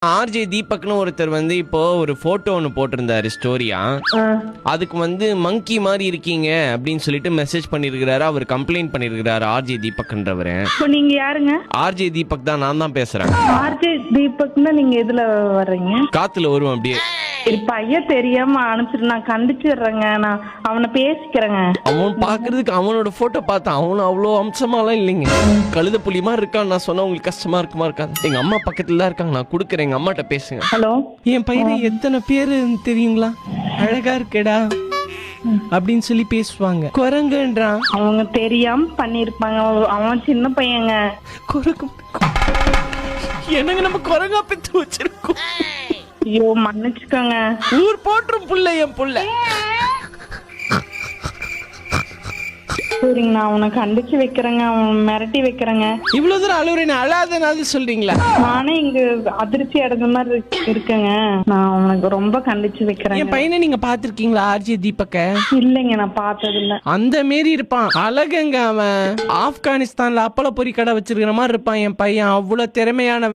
RJ தீபக்னு ஒருத்தர் வந்து இப்போ ஒரு போட்டோ ஒன்று போட்டிருந்தாரு ஸ்டோரியா. அதுக்கு வந்து மங்கி மாதிரி இருக்கீங்க அப்படின்னு சொல்லிட்டு மெசேஜ் பண்ணிருக்கிறாரு. அவர் கம்ப்ளைண்ட் பண்ணிருக்கிறாரு ஆர்ஜே தீபக்ன்றவரு. இப்போ நீங்க யாருங்க? ஆர்ஜே தீபக் தான், நான் தான் பேசுறேன். ஆர்ஜே தீபக்னா நீங்க எதுல வர்றீங்க? காத்துல வருவோம் அப்படியே. பையன் தெரியாம அனுப்பிச்சிட்டு நான் கண்டிச்சிடுறேங்க. நான் அவனை பேசிக்கிறேங்க. அவன் பாக்குறதுக்கு அவனோட போட்டோ பார்த்தா அவனு அவ்வளோ அம்சமாலாம் இல்லைங்க. கழுத புலிமா இருக்கான்னு நான் சொன்னா உங்களுக்கு கஷ்டமா இருக்குமா இருக்காது? எங்க அம்மா பக்கத்துல தான் இருக்காங்க, நான் கொடுக்குறேன், எங்க அம்மாட்ட பேசுங்க. ஹலோ, என் பையனை எத்தனை பேரு தெரியுங்களா, அழகா இருக்கடா அப்படின்னு சொல்லி பேசுவாங்க. குரங்குன்றான். அவங்க தெரியாம பண்ணிருப்பாங்க. அவன் சின்ன பையங்க. குரங்கு என்னங்க நம்ம குரங்கா பெத்து வச்சிருக்கோம். ஐயோ மன்னிச்சுக்கோங்க. ஊர் போற்றும் புள்ள என் புள்ள. சரிங்க, நான் அவனை கண்டிச்சு வைக்கிறேங்க. அவன் மிரட்டி வைக்கிறேங்க. இவ்வளவு தூரம் அழுவுறேன், அழாதனால சொல்றீங்களா? நானே இங்க அதிர்ச்சி அடைஞ்ச மாதிரி இருக்கேங்க. நான் அவனுக்கு ரொம்ப கண்டிச்சு வைக்கிறேன். என் பையனை நீங்க பாத்திருக்கீங்களா ஆர்ஜே தீபக்க? இல்லைங்க, நான் பார்த்தது இல்ல. அந்த மாரி இருப்பான், அழகுங்க அவன். ஆப்கானிஸ்தான்ல அப்பள பொறி கடை வச்சிருக்கிற மாதிரி இருப்பான் என் பையன். அவ்வளவு திறமையான